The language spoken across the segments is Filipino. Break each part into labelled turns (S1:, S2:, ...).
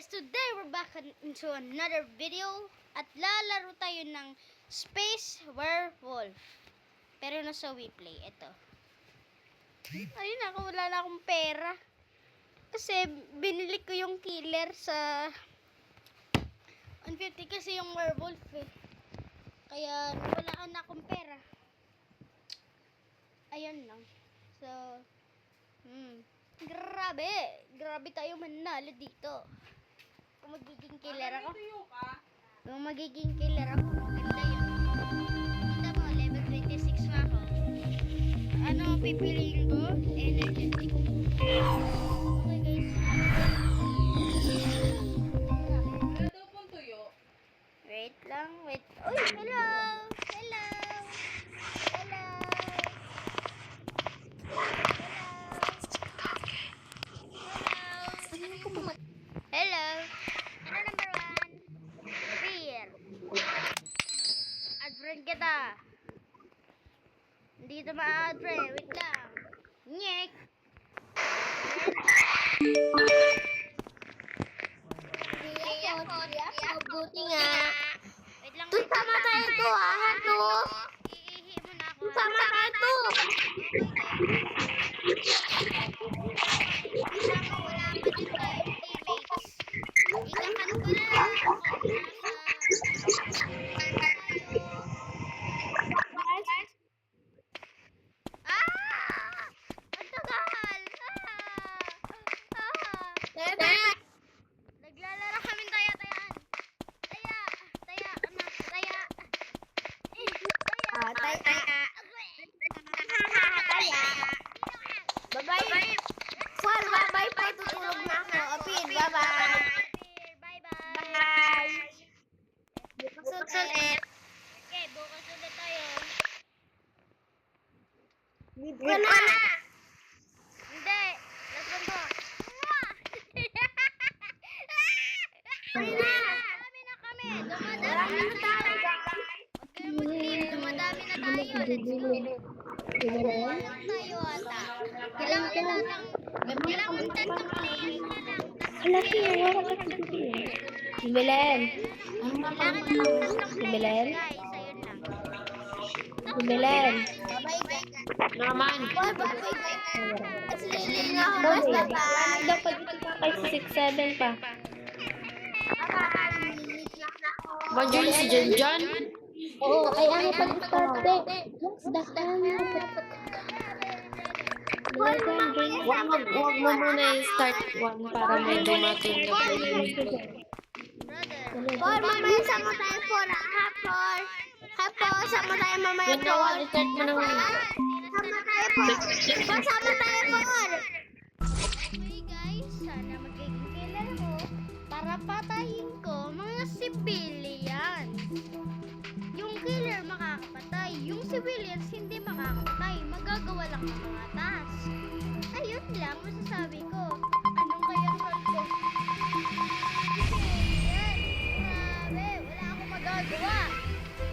S1: guys, today we're back into another video at lalaro tayo ng Space Werewolf. Pero nasa WePlay, ito. Ayun ako, wala na akong pera. Kasi binili ko yung killer sa 150 kasi yung werewolf eh. Kaya wala na akong pera. Ayun lang. So, Grabe tayo manalo dito. Kung magiging killer ako. Maganda yun. Kita mo, level 26 na ako. Ano pipiliin ko? Energetic. Okay guys. Wait lang, wait. Uy, hello! Hello! Hello! Hello. Ano number 1? Fear. Add friend kita. Hindi kita ma-add friend. Wait lang. Nyek. Hindi ako. Buti nga. Wait lang.
S2: Tama tayo to Hato.
S1: Iihi mo na ako.
S2: Tama tayo to.
S1: Wala pa din tayong teammates. Ikakan ko na. Ang tagal! Naglalaro kami taya-tayaan. Taya, anak, taya.
S2: Bye-bye. Juan, bye-bye po. Tutulog na ako. Apin, bye-bye.
S1: Bye-bye.
S2: Bye. Bukas ulit.
S1: Okay, bukas ulit tayo.
S2: Leave ko na.
S1: Hindi. Last one to. Dumadami na kami. Dumadami na tayo. Huwag kayo mag-leave. Dumadami na tayo. Let's go. Walang tayo ata. Kailangan tatlong players na lang.
S2: Laki, wala ka sa Si Belen.
S1: Kailangan lang tatlong
S2: Si
S1: players
S2: Belen.
S1: guys. Ayun lang.
S2: Si Belen.
S3: Naman.
S2: Bye-bye. Dapat ito pa kay 6-7 pa.
S3: Bajul si Janjan.
S2: Oo, kaya ano pag-start eh. Yes, dahan.
S3: Wag mo muna i-start one para may dumating na
S2: Por, mamaya sama tayo por. Hapor. Hapor, sama tayo mamaya
S3: Yan na,
S2: por.
S3: i-start mo na muna.
S2: Sama tayo por. Por, sama tayo por.
S1: Okay guys, sana magiging killer ko para patayin ko mga civilians. Yung killer makakapatay, yung civilians hindi makakapatay. Magagawa lang ng mga task. Ayun lang masasabi ko. Anong kaya role ko? Civilian. Grabe, wala akong magagawa.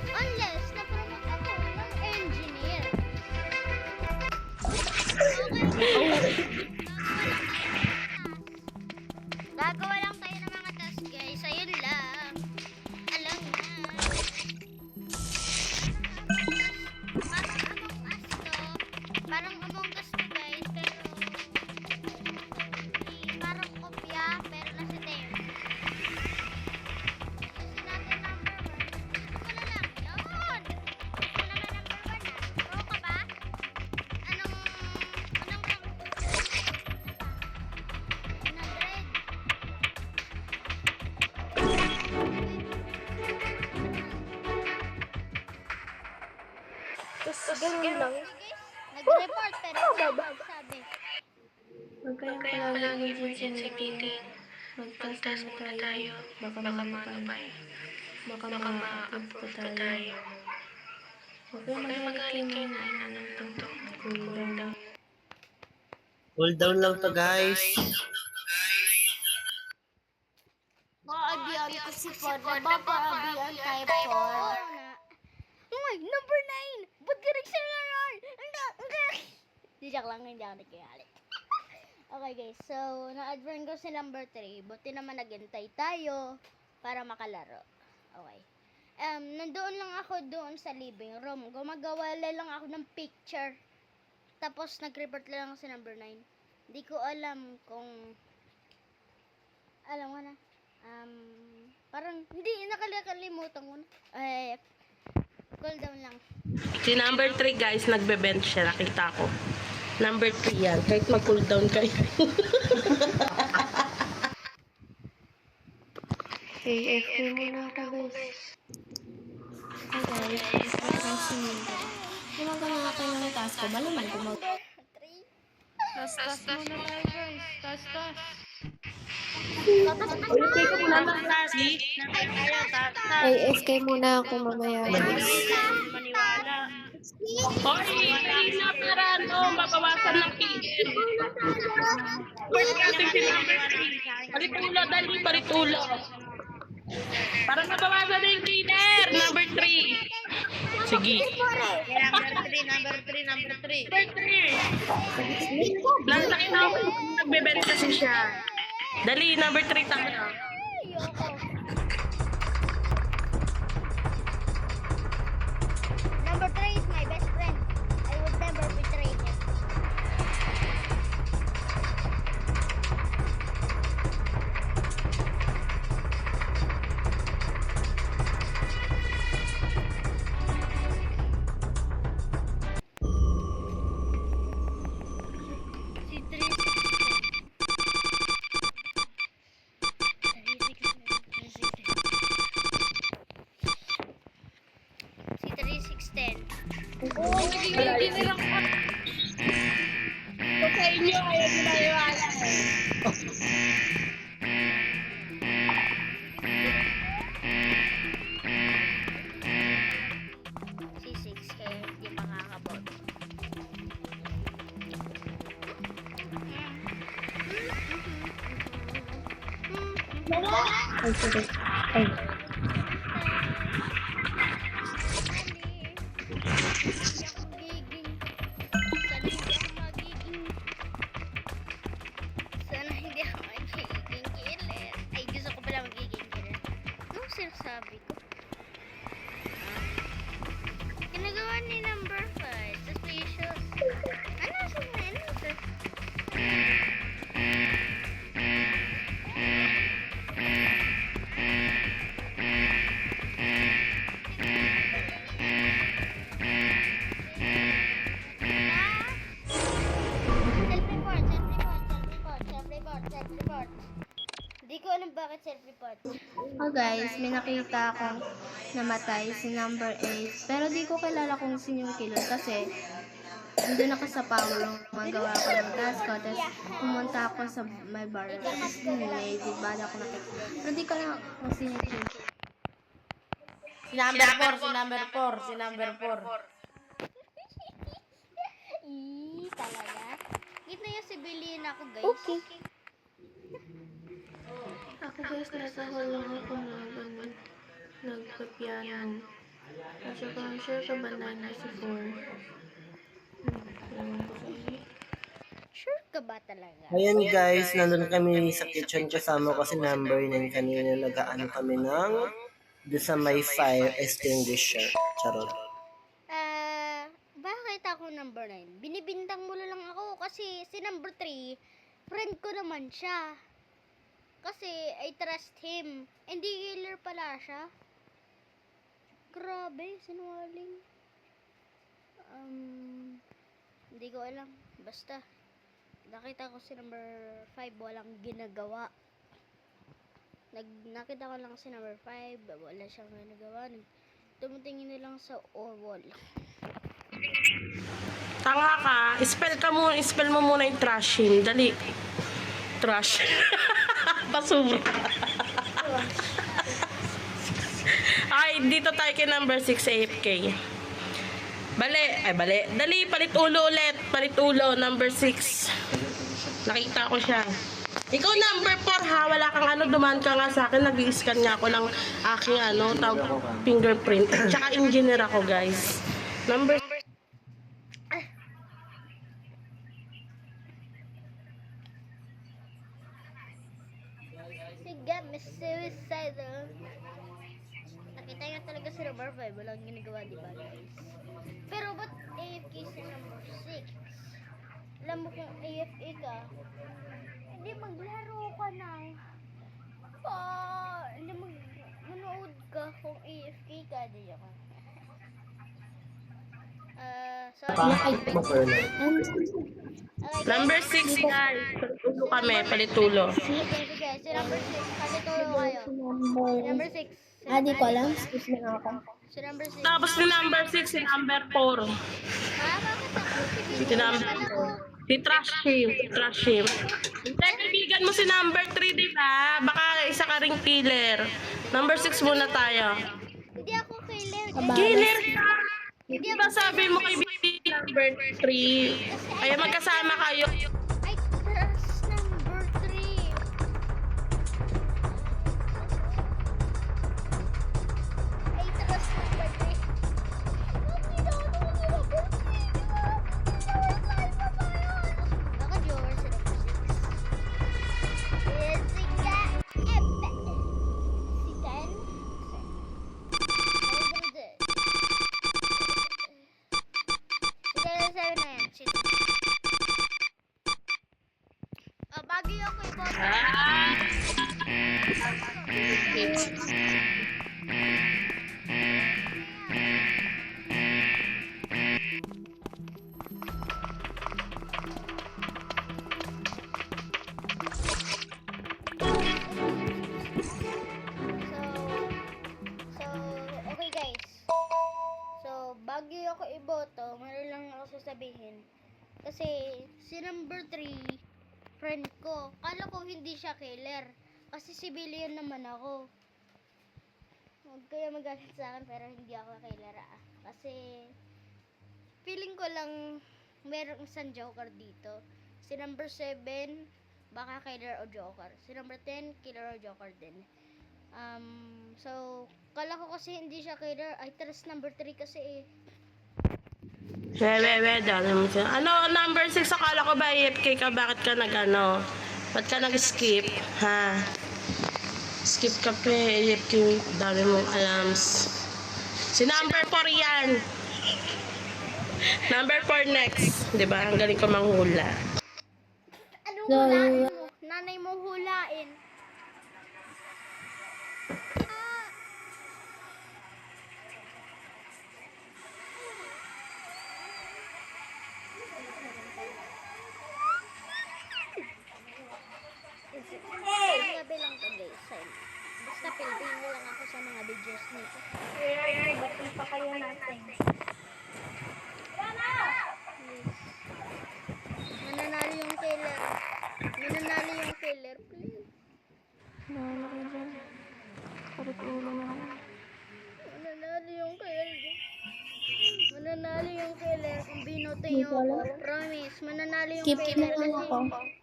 S1: Unless na-promote ako ng engineer. Gagawa lang tayo ng mga task guys. Ayun lang. Alam na. Parang Among Us to guys. Pero parang kopya. Pero nasa tayo. Kasi natin number 1. Wala lang. Yun. Gusto naman number 1 ah. Pro ka ba? Anong rank? 100.
S2: Tapos ganun lang.
S1: Nag-report pero wala sabi.
S2: Huwag kayong palaging emergency meeting. Mag-test muna tayo. Baka ma-upload pa tayo. Huwag kayong magaling kayo na inanong to. Cool down.
S4: Cool down lang to guys.
S2: Maabiyan kasi po. Nabapaabiyan tayo po.
S1: Uy, number 9! Ba't ka nagsilaran? Hindi, joke lang, hindi ako nagkagalit. Okay guys, so na-advern ko si number 3. Buti naman naghintay tayo para makalaro. Okay. Nandoon lang ako doon sa living room. Gumagawa lang ako ng picture. Tapos nag-report lang ako si number 9. Hindi ko alam kung alam mo na. Parang hindi nakalimutan ko na. Cool down lang.
S3: Si number 3 guys, nagbe-bench siya. Nakita ko. Number 3 yan. Kahit mag-cool down kayo.
S2: AFK muna ako guys. Hey guys, kasi gumagawa nga kayo ng task ko. Malaman ko mag...
S1: 3.
S2: Tas muna tayo guys. Tas.
S3: Ulitin ko muna ng klase.
S2: AFK muna ako mamaya.
S3: Hoy, kanina para mabawasan ng killer. First natin si number 3. Paritulo, dali, paritulo. Para mabawasan na yung killer. Number 3. Sige.
S1: Number 3.
S3: Number 3. Nasakit ako. Nagbebenta kasi siya. Dali, number 3 tayo.
S1: Ayoko. Number 3 is my best friend. I would never betray him. Si 3610.
S3: Sa inyo, ayaw nila iwala.
S1: Si 6 kaya hindi makakaboto.
S2: Ay, sige. Ay.
S1: Sana hindi ako magiging killer. Ay, gusto ko pala magiging killer. Anong sinasabi ko? Ginagawa ni number 5. Suspicious. Ano sa? Self-report. Hindi ko alam bakit self-report.
S2: Oh guys, may nakita akong namatay si number 8. Pero di ko kilala kung sino yung killer kasi nandun ako sa power room. Magawa ko ng task ko. Tapos pumunta ako sa my bar. Tapos may bad ako nakita. Pero di ko alam kung sino yung killer.
S3: Si number 4.
S1: Talaga? Git na yung civilian ako, guys.
S2: Okay. Ako guys, nasa hall lang ako nagpapiano. At saka, sure ka ba na si 4?
S1: Sure ka ba talaga?
S4: Ayan guys, nandun kami sa kitchen kasama ko si number 9 kanina. Nag-ano kami ng doon sa may fire extinguisher. Charot.
S1: Bakit ako number 9? Binibintang mo lang ako kasi si number 3, friend ko naman siya. Kasi I trust him. Hindi killer pala siya. Grabe, sinungaling. Hindi ko alam. Basta, nakita ko si number 5, walang ginagawa. Nakita ko lang si number 5, wala siyang ginagawa. Tumutingin na lang sa wall.
S3: Tanga ka. Spell mo muna yung trashing. Dali. Trash. Basura. Ay, dito tayo kay number 6 AFK. Bali. Dali, palit ulo ulit. Palit ulo, number 6. Nakita ko siya. Ikaw number 4 ha. Wala kang ano, dumaan ka nga sa akin. Nag-i-scan nga ako ng aking fingerprint. Tsaka engineer ako guys. Number
S1: She got me suicidal. Nakita niyo talaga si number 5. Walang ginagawa, di ba guys? Pero ba't AFK si number 6? Alam mo kung AFK ka, hindi maglaro ka ng hindi manood ka kung AFK ka, di ako. Sorry. Okay,
S3: Number 6 guys. Palitulo kami, palitulo.
S1: sige, si number 6. Kasi tulo kayo. Si number 6.
S2: Di ko alam. Skip na ako.
S1: Si number 6.
S3: Tapos ni number 6, si number 4.
S1: Bakit ako?
S3: Si number Si Trash Him. Si Trash Him. Hindi, kaibigan mo si number 3, di ba? Baka isa ka ring killer. Number 6 muna tayo.
S1: Hindi ako killer.
S3: Killer ka! Di ba sabi mo kaibigan number 3? Kaya magkasama kayo.
S1: I trust number 3. I trust number 3. Baka Jower si number 6. Yes, si Ken. Si Ken? Bagay ako iboto. Okay guys. So, bagay ako iboto, meron lang ako sasabihin. Kasi, si number 3, friend ko. Kala ko hindi siya killer. Kasi civilian naman ako. Huwag kayo magalit sa akin pero hindi ako killer Kasi feeling ko lang merong isang joker dito. Si number 7 baka killer o joker. Si number 10 killer o joker din. So kala ko kasi hindi siya killer. I trust number 3 kasi
S3: Ano, number 6, akala ko ba AFK ka? Bakit ka nag-ano? Ba't ka nag-skip? Ha? Skip ka pa, AFK. Dami mong alams. Si number 4 yan. Number 4 next. Diba? Ang galing ko manghula.
S1: anong hulain mo? Nanay mo hulain. Gabi lang to guys. Basta Pilipino lang ako sa mga videos nito. Ba't pa kayo natin? Yes. Mananalo yung killer. Mananalo yung killer, please. Mananalo yung killer. Mananalo yung killer kung binote nyo ako. Promise, mananalo yung
S2: Skip
S1: killer.
S2: na lang ako.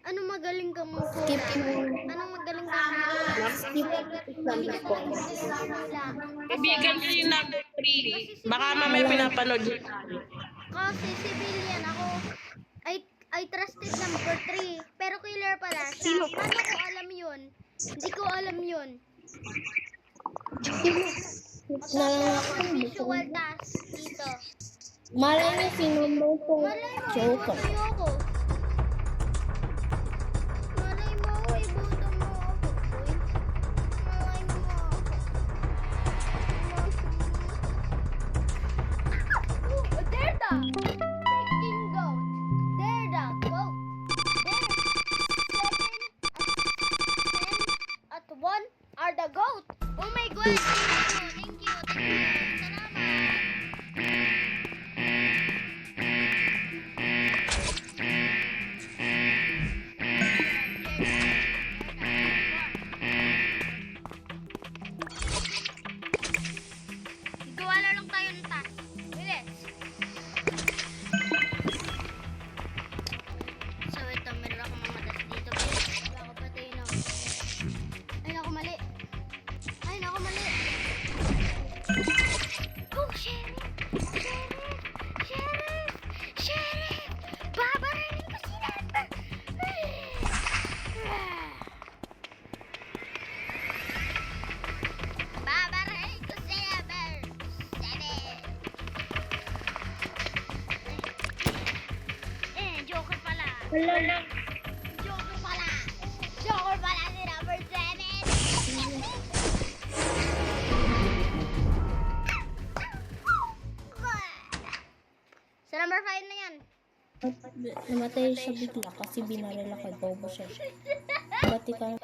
S1: Ano magaling ka mong
S2: Skip na lang.
S1: Anong magaling ka mong
S2: Skip number 4.
S3: Kaibigan ko yung number 3. Baka mamaya pinapanood yun.
S1: Kasi civilian ako. I trusted number 3. Pero killer pala siya. Paano ko alam yun? Hindi ko alam yun.
S2: Skip na lang ako.
S1: Visual task dito.
S2: Malay niyo si number 4.
S1: Malay mo,
S2: Joker.
S1: iboto ako. Malay mo, iboto mo ako, boy. Malay mo ako. There the freaking goat. There the goat. There. 7 at 10 at 1 are the goat. Oh my god. Thank you. Salamat. Gawa na lang tayo ng task. Bilis. So ito, meron ako mga task dito. Wala ko pati no. Ay naku, mali. Ay naku, mali. Joker pala! Joker pala si number 7! Sa number 5 na yan.
S2: Namatay siya bigla kasi binaril ako. Bobo siya. Ba't ikaw?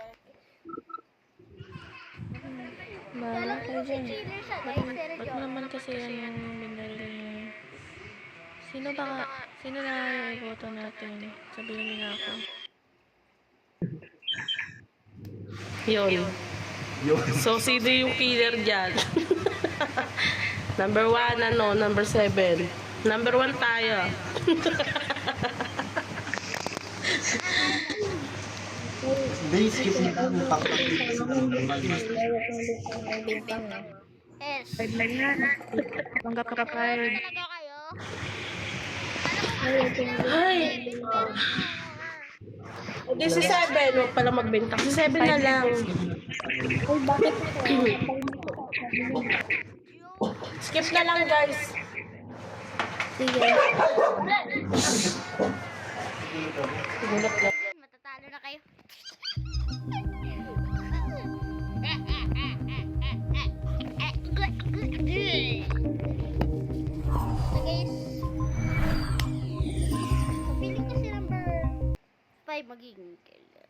S2: Bahala kayo dyan.
S1: Cheater siya guys, pero
S3: Ba't
S1: joke.
S3: naman kasi yan yung binaril niya? Sino na yung iboto natin? Sabihin niyo na ako. Yun. So, sino yung killer dyan? Number 1, number 7. Number 1 tayo.
S4: Hindi, skip niyo lang.
S1: Yes.
S3: Tanggap ka pa.
S1: Talaga kayo?
S3: Ay! Hindi si 7. Huwag pala magbenta. Si 7 na lang. Skip na lang, guys.
S2: Sige.
S1: Matatalo na kayo. So guys, feeling ko si number 5 magiging killer.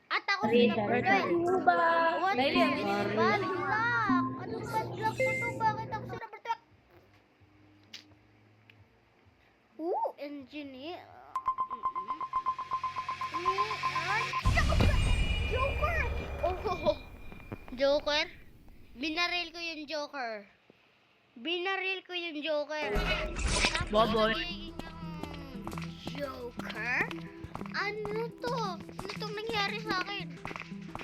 S1: At ako si number 12. What is this bad luck? Anong bad luck na to? Bakit ako si number 12? Ooh, engineer. Joker! Oh, Joker? Binaril ko yung Joker. Binaril ko yung Joker.
S3: Boboy.
S1: Joker? Ano to? Ano tong nangyari sa akin?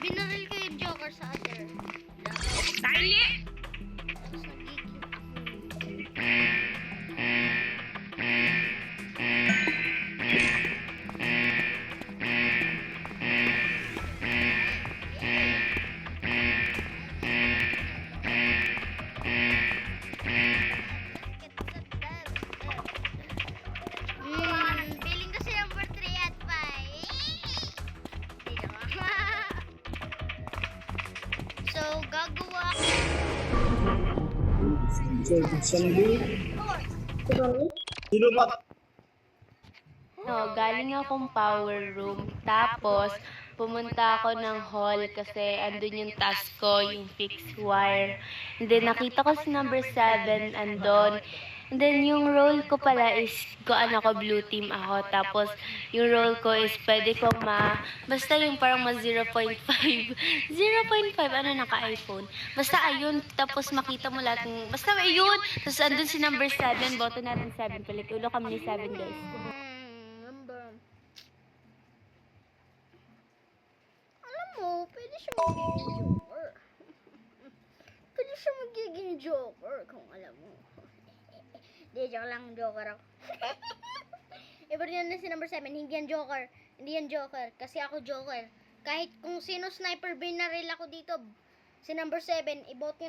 S1: Binaril ko yung Joker sa other.
S3: Dali!
S1: Tapos nagiging ako. Feeling ko si number 3 at 5. So, gagawa ko.
S4: Sino ba?
S2: No, galing akong power room. Tapos, pumunta ako ng hall kasi andun yung task ko, yung fixed wire. And then, nakita ko si number 7 andun. And then, yung role ko pala is, blue team ako. Tapos, yung role ko is, pwede kong basta yung parang 0.5. 0.5, ano, naka-iPhone. Basta ayun, tapos makita mo lahat ng, basta ayun. Tapos, andun si number 7, boto natin 7. Palit ulo kami ni 7, guys.
S1: Number. Alam mo, pwede siya magiging Joker. Pwede siya magiging Joker kung alam mo. Di, joke lang, Joker ako. Iba rin na si number 7, hindi yan Joker. Hindi yan Joker, kasi ako Joker. Kahit kung sino sniper binaril ako dito, si number 7, ibot nyo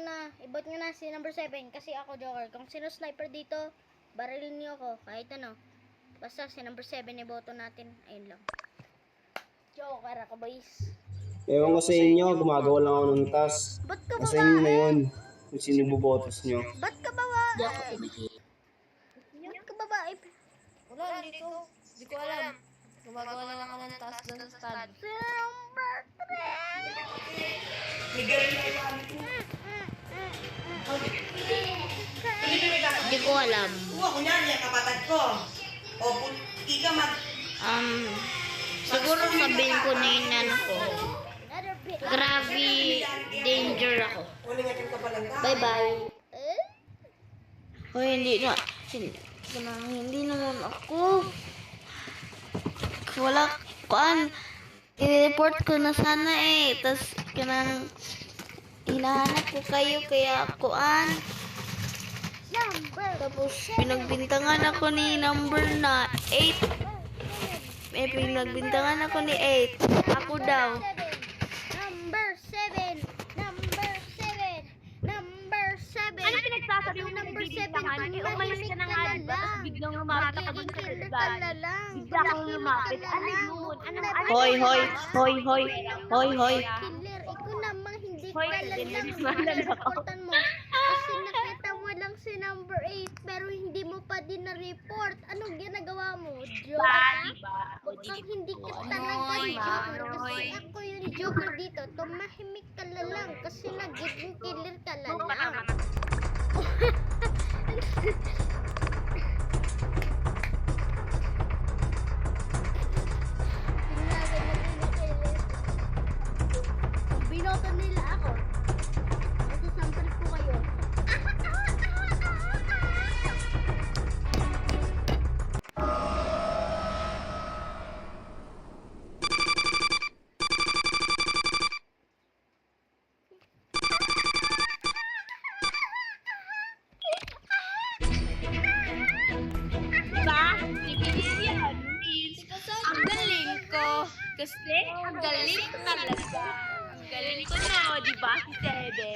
S1: na si number 7, kasi ako Joker. Kung sino sniper dito, barilin niyo ako, kahit ano. Basta si number 7, iboto natin. Ayun lang. Joker ako, boys.
S5: Ewan ko sa inyo, gumagawa lang ako ng task.
S1: Ba't ka
S5: Sa inyo na
S1: babae?
S5: yun, kung sino bobotos nyo.
S1: Ba't ka babae? Ba't ka babae?
S2: Wala, hindi ko alam. Gumagawa lang ako ng task doon sa stand.
S1: Si number 3. Hindi ko alam.
S6: Ako niyan, yung kapatid ko. O, ika mag...
S1: Siguro sabihin ko na yun ano ko. Grabe danger ako. Bye-bye.
S2: Hoy, hindi naman ako. Wala, i-report ko na sana eh. Tapos, hinahanap ko kayo, kaya tapos, pinagbintangan ako ni number na 8. Pinagbintangan ako ni 8. Ako daw.
S1: Number 7. Number 7. Number 7. Ano pinagsasabi mo number 7
S2: naman. Eh, umalis ka na nga, di ba? Tapos biglang lumapit ako
S1: Magiging
S2: sa
S1: killer ka na
S2: ugali.
S1: lang.
S2: Bigla kang
S1: Tumahimik
S2: lumapit.
S1: ka na
S2: Ano
S1: lang.
S2: yun? Ano,
S1: Na-
S2: ano?
S5: Hoy, hoy, hoy, hoy, hoy, hoy.
S1: Killer, ikaw namang hindi
S2: Hoy,
S1: ka lang
S2: killer,
S1: lang
S2: malala ko.
S1: reportan mo. Kasi nakita mo lang si number 8 pero hindi mo pa din na-report. Anong ginagawa mo? Joke ka?
S2: Diba? O, di
S1: Mukhang hindi ka
S2: ko.
S1: talaga
S2: Anoy,
S1: joker. Kasi
S2: Anoy.
S1: ako yung joker dito. Tumahimik ka na lang kasi nagiging killer ka na lang. Tingnan mo yung killer. Kung binoto nila ako, masasampal ko kayo.
S2: Diba? Bibili yan. Ang galing ko. Kasi, ang galing talaga. Ang galing ko na, di ba? Si Sebe.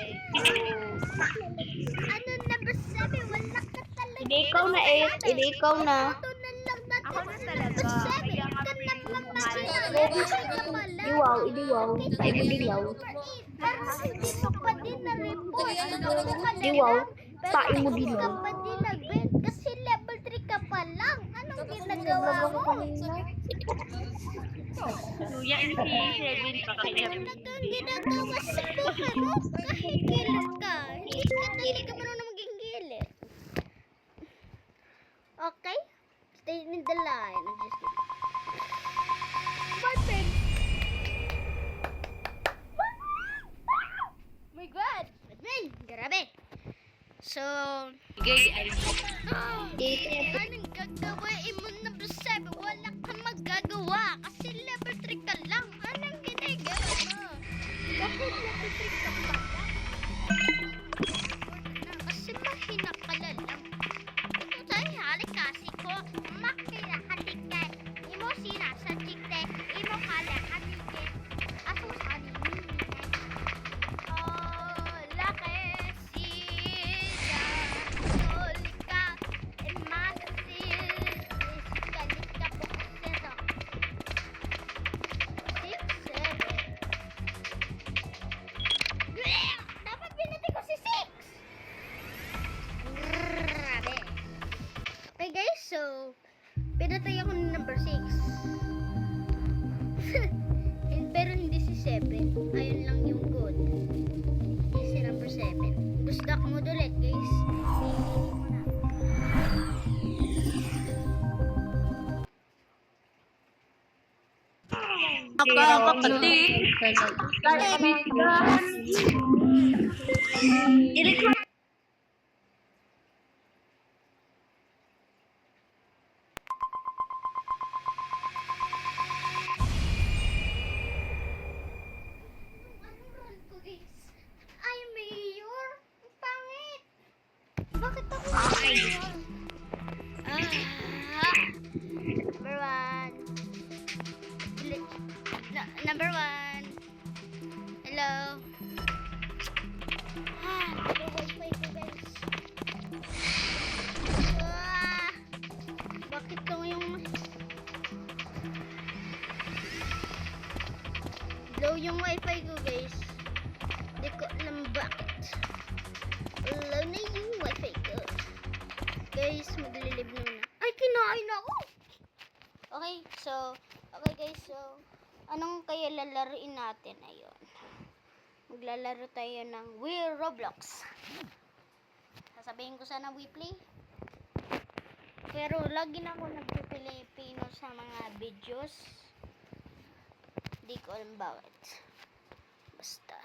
S1: Ano number 7? Wala ka talaga.
S2: Hindi ikaw na, eh. Hindi ikaw na.
S1: Ito na lang natin.
S2: Ako na talaga.
S1: Number 7.
S2: Kaya nga
S1: Ka naman
S2: pumalas.
S1: masaya.
S2: Iwaw, idiwaw. Ay, idiwaw.
S1: Pero hindi mo pa din na-report. Ano ka na
S2: Iwaw.
S1: lang? Pero
S2: Pain mo
S1: hindi
S2: din,
S1: ka
S2: oh.
S1: pa din nag-vent kasi level 3 ka pa lang. Anong ginagawa mo?
S2: Kuya, hindi si Sebe pa kaya.
S1: Ano kang ginagawa sa buhay mo? Kahit killer ka. Hindi ka marunong maging killer. Okay? Stay in the line. I'm just kidding. Perfect. My God! Batman! Grabe! So, anong gagawin mo na Brusebe? Wala kang magagawa kasi level 3 ka lang. Anong ginagawa mo? Bakit level 3 ka pa lang? Kasi mahina ka lang. Ito tayo halikasi ko. Makina halika. Imo sinasadjik te. Imo kala halika. Aso sa laki sila. Solika. Emanasil. Kalika po kasero. 6, 7. Dapat binati ko si 6. Grabe. Okay guys, so pinatay ako ng number 6. Pero hindi si 7. Ayun lang yung good. Hindi si number 7. Gusto mo ulit guys.
S2: Kapatid.
S1: Anong run ko guys? Ay, mayor. Ang pangit. Bakit ako mayor? Number 1. Number 1. Hello. Hello, wifi ko guys. Bakit to yung low yung wifi ko guys? Hindi ko alam bakit. Low na yung wifi ko. Guys, maglilib na muna. Ay, kinain ako! Okay, guys, so anong kaya lalaruin natin? Ayun. Maglalaro tayo ng Wii Roblox. Sasabihin ko sana Wii Play. Pero lagi na ako nagpipilipino sa mga videos. Di ko alam bakit. Basta.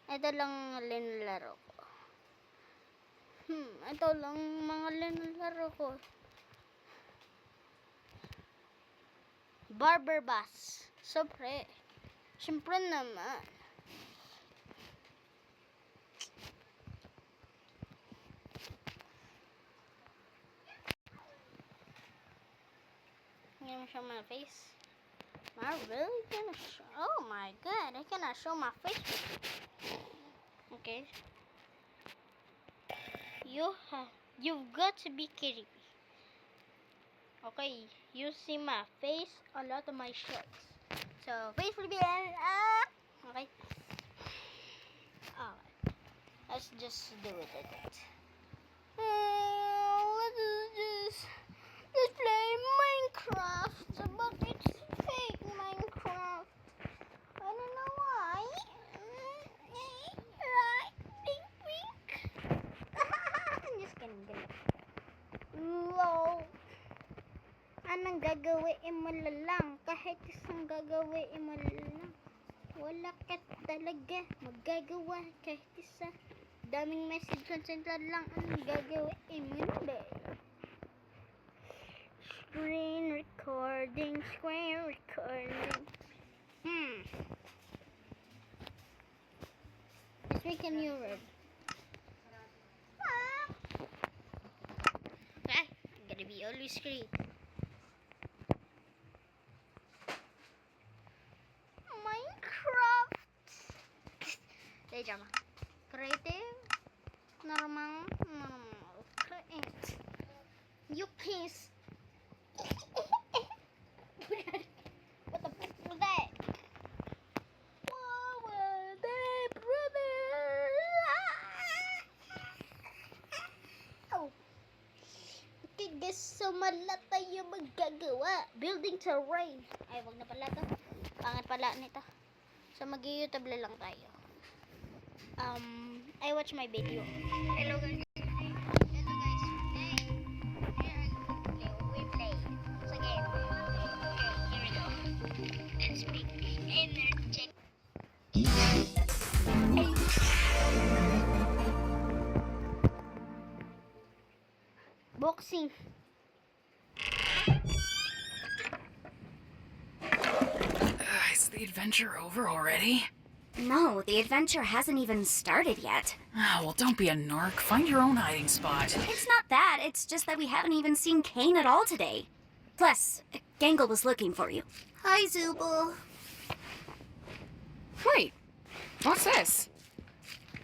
S1: Ito lang linlaro ko. Ito lang mga linlaro ko. Barber Bass. Siyempre naman. Hindi mo show my face. Am I really gonna show? Oh my god, I cannot show my face. Okay. You've got to be kidding me. Okay, you see my face a lot of my shorts. So, face will be okay. Alright. Let's just do it like that. Let's play Minecraft. But it's fake Minecraft. I don't know why. Right? Pink. I'm just kidding. Wow. Anong gagawin mo lang? Kahit isang gagawin mo lang. Wala ka talaga magagawa kahit isa. Daming message concentrate lang. Anong gagawin mo ba? Screen recording. Let's make a new word. Okay, I'm gonna be always great. Minecraft. Đây chào mà. Creative. Normal. Create. You piece. What the fuck was that? What was that, brother? Oh. Okay guys, so mala tayo magagawa. Building terrain. Ay, wag na pala to. Pangat pala nito. So mag-YouTube lang tayo. I watch my video. Hello guys. Hello guys. Today we play. So again. Okay, here we go. Let's pick energy. Boxing.
S7: Is the adventure over already?
S8: No, the adventure hasn't even started yet.
S7: Well, don't be a narc. Find your own hiding spot.
S8: It's not that, it's just that we haven't even seen Kane at all today. Plus, Gangle was looking for you. Hi, Zubul.
S7: Wait, what's this?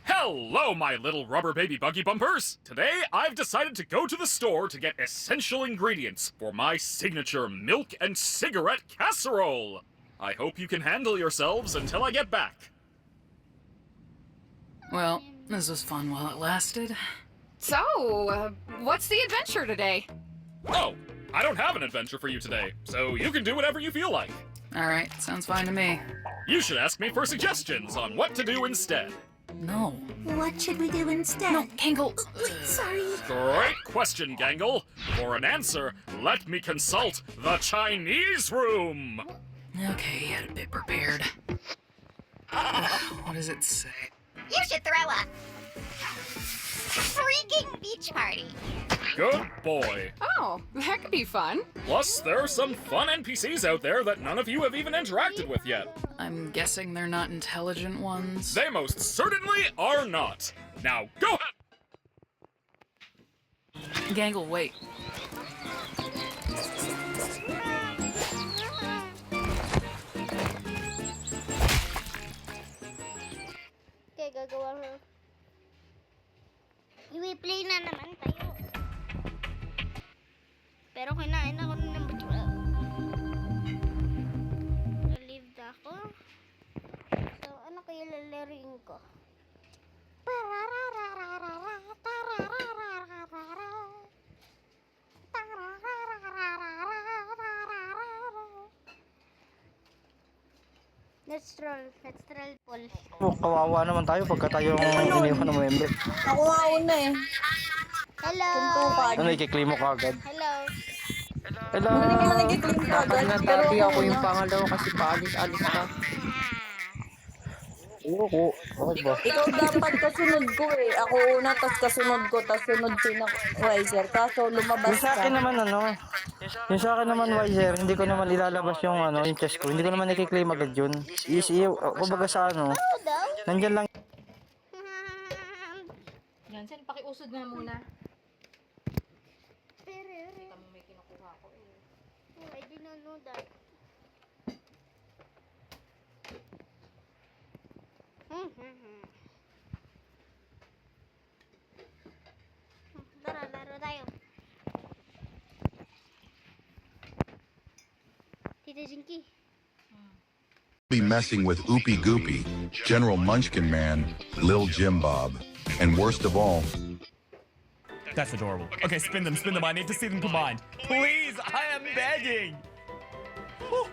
S9: Hello, my little rubber baby buggy bumpers! Today, I've decided to go to the store to get essential ingredients for my signature milk and cigarette casserole. I hope you can handle yourselves until I get back.
S7: Well, this was fun while it lasted.
S10: So, what's the adventure today?
S9: Oh, I don't have an adventure for you today, so you can do whatever you feel like.
S7: Alright, sounds fine to me.
S9: You should ask me for suggestions on what to do instead.
S7: No.
S8: What should we do instead?
S7: No, Gangle.
S8: Sorry.
S9: Great question, Gangle. For an answer, let me consult the Chinese room.
S7: Okay, you had a bit prepared. What does it say?
S8: You should throw a freaking beach party.
S9: Good boy.
S10: Oh, that could be fun.
S9: Plus, there are some fun NPCs out there that none of you have even interacted with yet.
S7: I'm guessing they're not intelligent ones.
S9: They most certainly are not. Now, go ahead!
S7: Gangle, wait.
S1: Okay, gagawa ko. I-play na naman tayo. Pero kinain ako ng number 12. Relieved ako. So, ano kaya lalaring ko? Let's troll Paul.
S5: Oh, kawawa naman tayo pagka tayo ang iniwan ng member.
S6: Ako nga una eh.
S1: Hello!
S5: Ano, ikiklaim mo kagad.
S1: Hello!
S5: Hello! Nagtatabi ako yung pangalawa kasi paalis-alis ka. Oo, okay ba?
S11: Ikaw dapat kasunod ko eh. Ako una, tas kasunod ko, tas sunod si na Wiser. Kaso lumabas
S5: Yung sa akin
S11: ka.
S5: naman yung sa akin naman Wiser, hindi ko naman ilalabas yung yung chest ko. Hindi ko naman i-claim agad yun. Kumbaga sa nandyan lang.
S10: Yan, Sen, pakiusod nga muna.
S1: Pero, may kinukuha ko eh. Oh, I didn't know that. Tita Jinky.
S12: Be messing with Oopie Goopy, General Munchkin Man, Lil Jim Bob, and worst of all,
S13: That's adorable. Okay, spin them. I need to see them combined. Please, I am begging. Whew.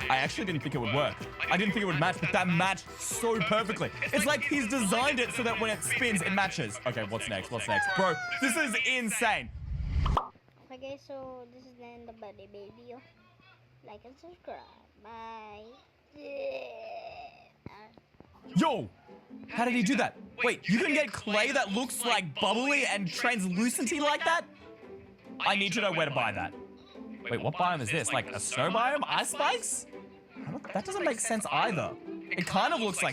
S13: I actually didn't think it would work. I didn't think it would match, but that matched so perfectly. It's like he's designed it so that when it spins, it matches. Okay, what's next? Bro, this is insane.
S1: Okay guys, so this is the end of the video. Like and subscribe. Bye.
S13: Yo! How did he do that? Wait, you can get clay that looks like bubbly and translucenty like that? I need to know where to buy that. Wait, what biome is this? Like a snow biome? Ice spikes? That doesn't make sense either. It kind of looks like